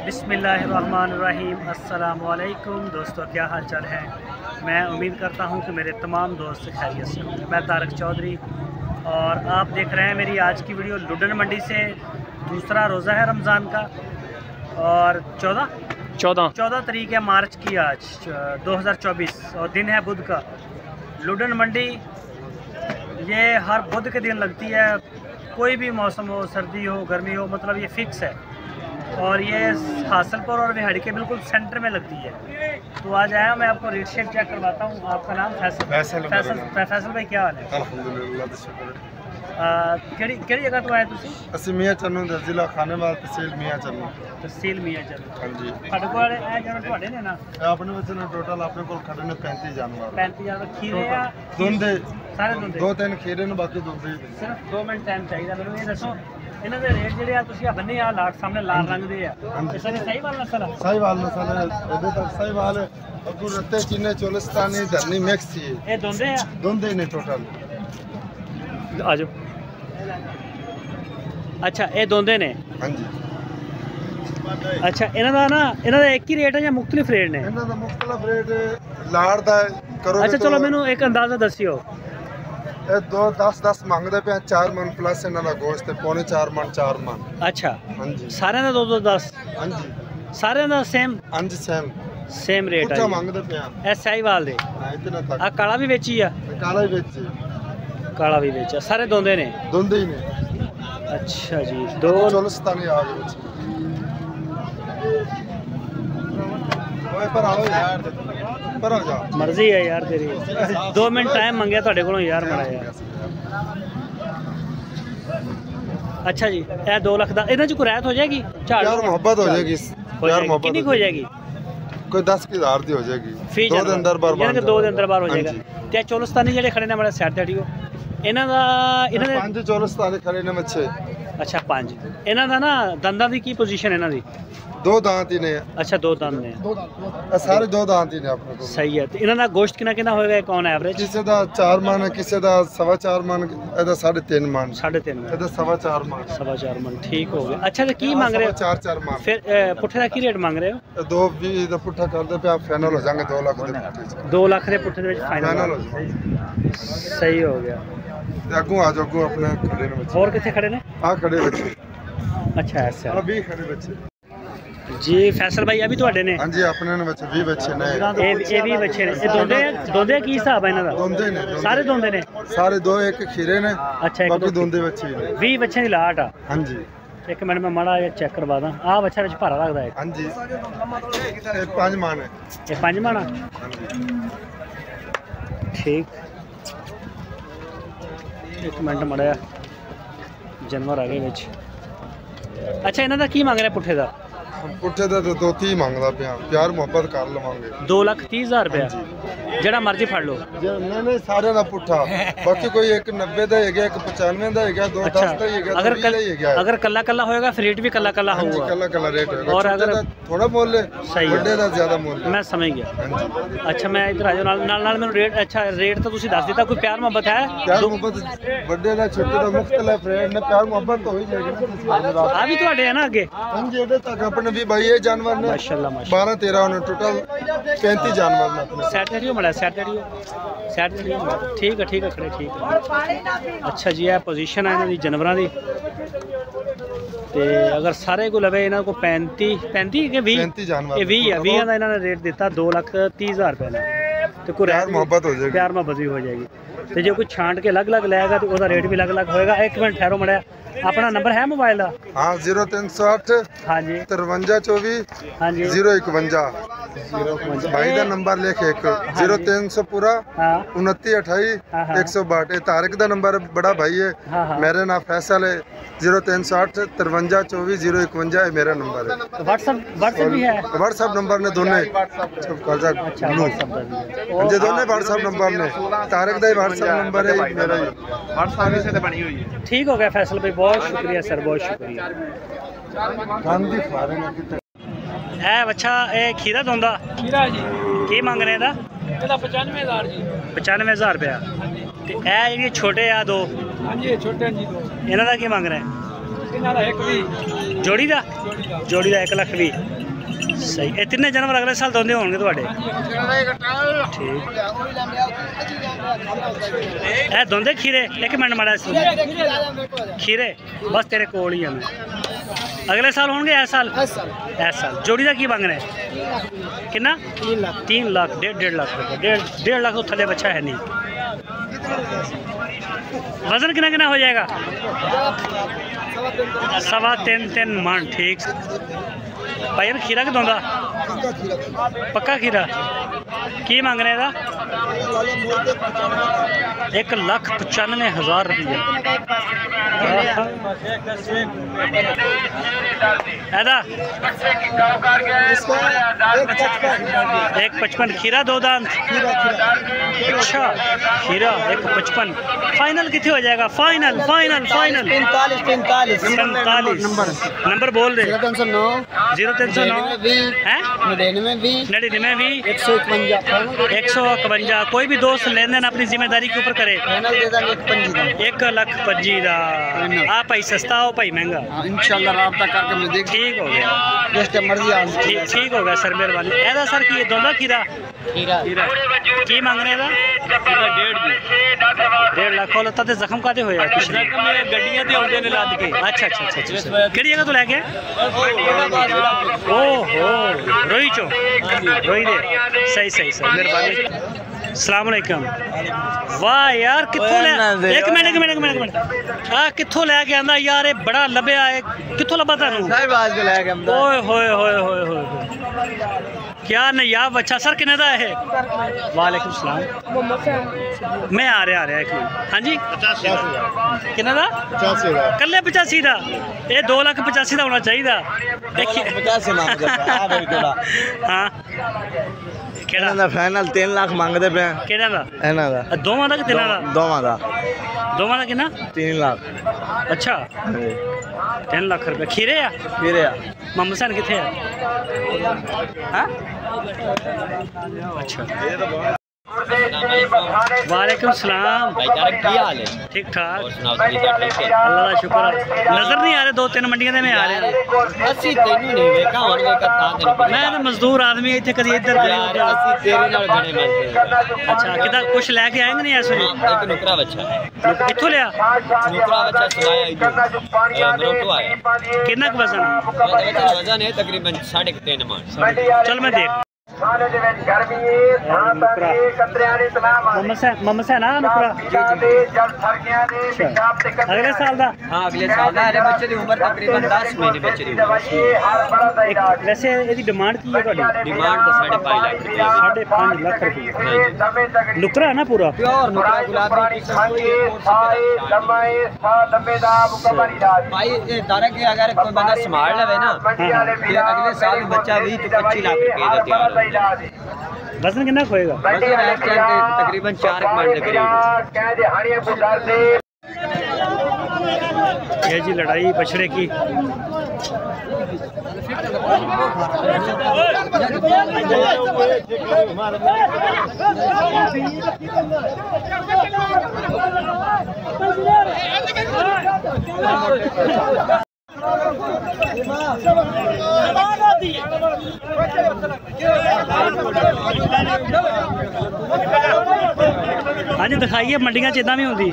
बिस्मिल्लाहिर्रहमानिर्रहीम। अस्सलामुअलैकुम दोस्तों, क्या हाल चाल है। मैं उम्मीद करता हूँ कि मेरे तमाम दोस्त खैरियत से होंगे। मैं तारक चौधरी और आप देख रहे हैं मेरी आज की वीडियो लुडन मंडी से। दूसरा रोज़ा है रमज़ान का और 14 तारीख है मार्च की आज 2024 और दिन है बुध का। लुडन मंडी ये हर बुध के दिन लगती है, कोई भी मौसम हो, सर्दी हो गर्मी हो, मतलब ये फ़िक्स है। और ये हासलपुर और विहाड़ी के बिल्कुल सेंटर में लगती है। तो आज आया मैं आपको रेट शेट चेक करवाता हूँ। आपका नाम फैसल भाई, क्या हाल है? केड़ी जगह तो आए तुसी? ਅਸੀਂ ਮੀਆਂ ਚੰਨੂ ਦਾ ਜ਼ਿਲ੍ਹਾ ਖਾਨੇਵਾਲ ਤਹਿਸੀਲ ਮੀਆਂ ਚੰਨੂ। ਤਹਿਸੀਲ ਮੀਆਂ ਚੰਨੂ। ਹਾਂਜੀ। ਸਾਡੇ ਕੋਲ ਇਹ ਜਾਨਵਰ ਤੁਹਾਡੇ ਨੇ ਨਾ? ਆਪਣੇ ਵਿੱਚ ਨਾ ਟੋਟਲ ਆਪਣੇ ਕੋਲ ਖੜੇ ਨੇ 35 ਜਾਨਵਰ। 35 ਜਾਨਵਰ ਖੀਰੇ ਆ? ਦੁੰਦੇ ਸਾਰੇ ਦੁੰਦੇ? 2-3 ਖੀਰੇ ਨੇ, ਬਾਕੀ ਦੁੰਦੇ। ਸਿਰਫ 2 ਮਿੰਟ ਟਾਈਮ ਚਾਹੀਦਾ ਮੈਨੂੰ। ਇਹ ਦੱਸੋ ਇਹਨਾਂ ਦੇ ਰੇਟ ਜਿਹੜੇ ਆ ਤੁਸੀਂ ਆ ਬੰਨੇ ਆ ਲਾਟ ਸਾਹਮਣੇ ਲਾਲ ਰੰਗ ਦੇ ਆ, ਇਹ ਸਾਰੇ ਸਹੀਵਾਲ ਨਸਲ ਆ? ਸਹੀਵਾਲ ਨਸਲ ਹੈ। ਇਹਦੇ ਤੱਕ ਸਹੀਵਾਲ ਅਗੂ ਰੱਤੇ ਚੀਨੇ ਚੋਲਿਸਤਾਨੀ ਧਰਨੀ ਮਿਕਸ ਸੀ। ਇਹ ਦੁੰਦੇ ਆ? ਦੁੰਦੇ ਨੇ ਟੋਟਲ। ਆ ਜਾਓ। अच्छा ये दोंदे ने? हाँ जी। अच्छा इन्हों का एक ही रेट है या मुख्तलिफ रेट ने? इन्हों का मुख्तलिफ रेट लाड़ दा करो। अच्छा चलो मैनू एक अंदाजा दसियो। ये 2-10 मंगते पे 4 मन प्लस इन्हों का गोश्त है, 3.25 मन 4 मन। अच्छा हाँ जी। सारे का 2-10? हाँ जी। सारे का सेम? हाँ जी सेम रेट है मंगते पे। ए साहीवाल दे? हां इतना तक। आ काला भी बेची है? काला भी बेची, काला भी बेचा। सारे दोंदे ने? दोंदे ही ने। अच्छा जी। दो चोलिस्तानी आ गए। ओए पर आओ यार, पर हो जा। मर्जी है यार तेरी। 2 मिनट टाइम मंगया ਤੁਹਾਡੇ ਕੋਲੋਂ यार बड़ा यार। अच्छा जी ये 2 लाख ਦਾ ਇਹਨਾਂ ਚ ਕੋਈ ਰਹਿਤ हो जाएगी? यार मोहब्बत हो जाएगी यार। मोहब्बत कितनी हो जाएगी? कोई 10,000 दी हो जाएगी। 2 दिन अंदर बार यानी कि 2 दिन अंदर बार हो जाएगा। ਤੇ ਚੋਲਿਸਤਾਨੀ ਜਿਹੜੇ ਖੜੇ ਨੇ ਬੜਾ ਸਾਈਡ ਤੇ ਹਟਿਓ। ਇਹਨਾਂ ਦਾ 5 ਚੋਲਿਸਤਾਨੀ ਖੜੇ ਨੇ ਮੱਛੇ। ਅੱਛਾ 5। ਇਹਨਾਂ ਦਾ ਨਾ ਦੰਦਾਂ ਦੀ ਕੀ ਪੋਜੀਸ਼ਨ ਇਹਨਾਂ ਦੀ? 2 दांत ही ने। अच्छा 2 दांत ने? सारे 2 दांत ही ने अपने को। सही है। ਤੇ ਇਹਨਾਂ ਦਾ ਗੋਸ਼ਤ ਕਿੰਨਾ ਹੋਏਗਾ ਕੌਣ ਐਵਰੇਜ? ਕਿਸੇ ਦਾ 4 ਮਣ ਹੈ, ਕਿਸੇ ਦਾ 4.5 ਮਣ, ਇਹਦਾ 3.5 ਮਣ। 3.5 ਮਣ, ਇਹਦਾ 4.5 ਮਣ। 4.5 ਮਣ ਠੀਕ ਹੋ ਗਿਆ। ਅੱਛਾ ਤੇ ਕੀ ਮੰਗ ਰਹੇ ਹੋ? 4 ਮਣ। ਫਿਰ ਪੁੱਠੇ ਦਾ ਕੀ ਰੇਟ ਮੰਗ ਰਹੇ ਹੋ? 2.20 ਦਾ ਪੁੱਠਾ ਕਰਦੇ ਪਿਆ, ਫਾਈਨਲ ਹੋ ਜਾਣਗੇ 2 ਲੱਖ ਦੇ ਪੁੱਠੇ। 2 ਲੱਖ ਦੇ ਪੁੱਠੇ ਦੇ ਵਿੱਚ ਫਾਈਨਲ ਹੋ ਜਾਊਗਾ। ਸਹੀ ਹੋ ਗਿਆ। ਤੇ ਅੱਗੋਂ ਆ ਜਾਓ, ਅੱਗੋਂ ਆਪਣੇ ਖੜੇ ਨੇ ਬੱਚੇ। ਹੋਰ ਕਿੱਥੇ ਖੜੇ ਨੇ? ਆ ਖੜੇ ਬੱਚੇ। ਅੱਛਾ ਐਸਾ ਅਭੀ ਖੜੇ ਬੱਚੇ जी। फैसल भाई अभी ਤੁਹਾਡੇ ਨੇ? ਹਾਂਜੀ ਆਪਣੇ ਨੇ ਬੱਚੇ 20 ਬੱਚੇ ਨੇ। ਇਹ ਵੀ ਬੱਚੇ ਨੇ? ਇਹ ਦੋਂਦੇ ਕੀ ਹਿਸਾਬ ਹੈ ਇਹਨਾਂ ਦਾ? ਦੋਂਦੇ ਨੇ ਸਾਰੇ ਦੋਂਦੇ ਨੇ? ਸਾਰੇ 2 1 ਖੀਰੇ ਨੇ। ਅੱਛਾ ਬਾਕੀ ਦੋਂਦੇ ਬੱਚੇ ਨੇ। 20 ਬੱਚਿਆਂ ਦੀ ਲਾਟ ਆ? ਹਾਂਜੀ। ਇੱਕ ਮਿੰਟ ਮੈਂ ਮਾੜਾ ਜਿਹਾ ਚੈੱਕ ਕਰਵਾ ਦਾਂ। ਆਹ ਬੱਚਾ ਵਿੱਚ ਭਾਰਾ ਲੱਗਦਾ ਹੈ? ਹਾਂਜੀ ਇਹ 5 ਮਾਣ ਹੈ। ਇਹ 5 ਮਾਣ ਆ? ਹਾਂਜੀ ਠੀਕ। ਇੱਕ ਮਿੰਟ ਮਾੜਾ ਜਿਹਾ ਜਾਨਵਰ ਆ ਗਏ ਵਿੱਚ। ਅੱਛਾ ਇਹਨਾਂ ਦਾ ਕੀ ਮੰਗ ਰਿਹਾ ਪੁੱਠੇ ਦਾ? ਪੁੱਠੇ ਦਾ 2-30 ਮੰਗਦਾ ਪਿਆ, ਪਿਆਰ ਮੁਹੱਬਤ ਕਰ ਲਵਾਂਗੇ। 2,30,000 ਰੁਪਇਆ ਜਿਹੜਾ ਮਰਜ਼ੀ ਫੜ ਲਓ। ਨਹੀਂ ਸਾਰਿਆਂ ਦਾ ਪੁੱਠਾ। ਬਾਕੀ ਕੋਈ 1,90 ਦਾ ਹੈਗਾ, 1,95 ਦਾ ਹੈਗਾ, 2,10 ਦਾ ਹੈਗਾ, ਅਗਰ ਕੱਲਾ ਕੱਲਾ ਹੋਏਗਾ ਫਿਰ ਰੇਟ ਵੀ ਕੱਲਾ ਕੱਲਾ ਹੋਊਗਾ। ਕੱਲਾ ਕੱਲਾ ਰੇਟ ਹੋਏਗਾ। और अगर थोड़ा मोल है, सही ਵੱਡੇ ਦਾ ਜ਼ਿਆਦਾ मोल है। मैं समझ गया। अच्छा मैं इधर आ जाओ नाल ਮੈਨੂੰ ਰੇਟ। ਅੱਛਾ ਰੇਟ ਤਾਂ ਤੁਸੀਂ ਦੱਸ ਦਿੱਤਾ। ਕੋਈ ਪਿਆਰ ਮੁਹੱਬਤ ਹੈ? ਪਿਆਰ ਮੁਹੱਬਤ ਵੱਡੇ ਦਾ ਛੋਟੇ ਦਾ ਮੁxtਲਫ ਰੇਟ ਨੇ। ਪਿਆਰ ਮੁਹੱਬਤ ਤਾਂ ਹੋ ਹੀ ਜਾਏਗੀ। ਆ ਵੀ ਤੁਹਾਡੇ ਹੈ ਨਾ ਅੱਗੇ? ਹਾਂਜੀ ਇਹਦੇ ਤੱਕ ਆਪਣੇ ਵੀ ਭਾਈ ਇਹ ਜਾਨਵਰ ਨੇ माशाल्लाह 12-13 ਨੇ ਟੋਟਲ 35 ਜਾਨਵਰ ਨੇ ਆਪਣੇ। सेट रेडियो मिला सेट रेडियो ठीक है खड़े ठीक है। अच्छा जी ये पोजीशन है इन्हों दी जानवरां दी। ते अगर सारे को लवे इन्हों को 35 के 20 जानवर ये 20 है। 20 का इन्होंने रेट दिता 2,30,000 रुपये का। तो कोई प्यार मोहब्बत हो जाएगी। प्यार मोहब्बत भी हो जाएगी। तो जो कोई छांट के अलग अलग लेगा तो उसका रेट भी अलग अलग होएगा। एक मिनट ठहरो मड़ा। अपना नंबर है मोबाइल का? हाँ 0308 हाँ जी 5324 हाँ जी 051 भाई का नंबर लिख एक 0300 पूरा 2928 162। तारिक का नंबर बड़ा भाई है। मेरा नाम फैसल है। 0308 5324 051 मेरा नंबर है। व्हाट्सएप भी है? व्हाट्सएप नंबर ने दोनों दोनों व्हाट्सएप नंबर ने। तारिक का व्हाट्सएप नंबर है मेरा ही। ठीक हो गया फैसल भाई, बहुत शुक्रिया सर, बहुत शुक्रिया। अच्छा ये खीरा दोंदा की मंग रहे हैं? 95,000 जी। 95,000 रुपया। छोटे आ 2 हाँ जी छोटे जी 2 इन्हों का की मंग रहे हैं? जोड़ी का 1,20,000 सही। ये तिने जानवर अगले साल दोंदे होंगे तुहाडे? ठीक। ए दोंदे खीरे? एक मिनट माड़ा खीरे बस तेरे कोल ही है। अगले साल होंगे? इस साल जोड़ी का की मांग रहे? कितना? 3 लाख 1.5 लाख रुपये। 1.5 लाख तो थले बच्चा है नहीं। वजन कितना हो जाएगा? 3.25 मन। ठीक भाई खीरा कि दोंदा? पक्का खीरा की मांग रहे? 1,95,000 रुपया। 1,55 खीरा 2 दांत। अच्छा खीरा 1,55 फाइनल कितने हो जाएगा? फाइनल 45 नंबर बोल दे। 0309 151 कोई भी दोस्त लेन देन अपनी जिम्मेदारी के ऊपर करे। 1,25,000 आप भाई सस्ता हो भाई महंगा? इंशाल्लाह राब्ता करके मैं देख। ठीक हो गया मर्जी ठीक हो गया सर मेहरबानी। ऐसा सर की दोंदा खीरा की मांग रहे? 1.5 लाख होता तो जख्म काते होया? गड्डियां ते आउंदे ने लद के। अच्छा केड़ी जगह तो लेके? ओहो रोई चो रोई दे। सही सर मेहरबानी। अस्सलाम वालेकुम। वाह यार कित्थों ले? एक मिनट कित्थों लैके आंदा यार? ये बड़ा लभ्या है। कित्थों लभा तुहानू? ओए होए क्या नयाब बच्चा। सर किन्ने दा है? वालेकुम सलाम। मैं आ रहा एक मिनट। हाँ जी किन्ने दा? 85,000 कल्ले 85 दा? ये 2,85,000 होना चाहिए। हाँ केड़ा फाइनल 3 लाख मांगते पे। केड़ा दा? एना दा। दोवां दा कि तिना दा? दोवां दा कितना? 3 लाख। अच्छा 3 लाख रुपये। खीरे आ? मोहम्मद हुसैन किथे है? अच्छा वालेकुम सलाम भाई तारक की हाल है? ठीक ठाक सुनाओ ठीक है। अल्लाह का शुक्र। नजर नहीं आ रहे 2-3 मंडियां में आ रहे हैं। ਅਸੀਂ ਤੈਨੂੰ ਨਹੀਂ ਵੇਖਾਂ ਹੁਣ ਵੇਖਾ ਤਾਂ ਤੈਨੂੰ मैं तो मजदूर आदमी इतने कभी इधर यार ਅਸੀਂ ਤੇਰੇ ਨਾਲ ਬਣੇ ਮਸਤੇ। अच्छा किदा कुछ लेके आएंगे नहीं ऐसे? ਇੱਕ ਨੁਕਰਾ ਬੱਚਾ ਹੈ। कित्थों लिया? ਨੁਕਰਾ ਬੱਚਾ ਸੁਣਾਇਆ ਇਧਰ ਮਰੋਟੋ ਆਇਆ। कितना का वजन? वजन है तकरीबन 3.5 मन। चल मैं देख मोहम्मद हुसैन अगले साल दा? हाँ अगले साल दा। अरे बच्चे की उम्र तकरीबन 10 महीने बच्चे की उम्र। वैसे इसकी डिमांड की है? डिमांड तो 5.5 लाख रुपये। 5.5 लाख रुपये नुकरा है ना पूरा? प्योर नुकरा गुलाबी भाई तारक अगर कोई बंदा संभाल लवे ना फिर अगले साल बच्चा 20 to 25 लाख रुपये का तैयार हो। वजन कितना खोएगा? तकरीबन 4 मन के करीब। ये जी लड़ाई बछड़े की। हाँ जी दिखाइए मंडियां च इदां भी होंदी।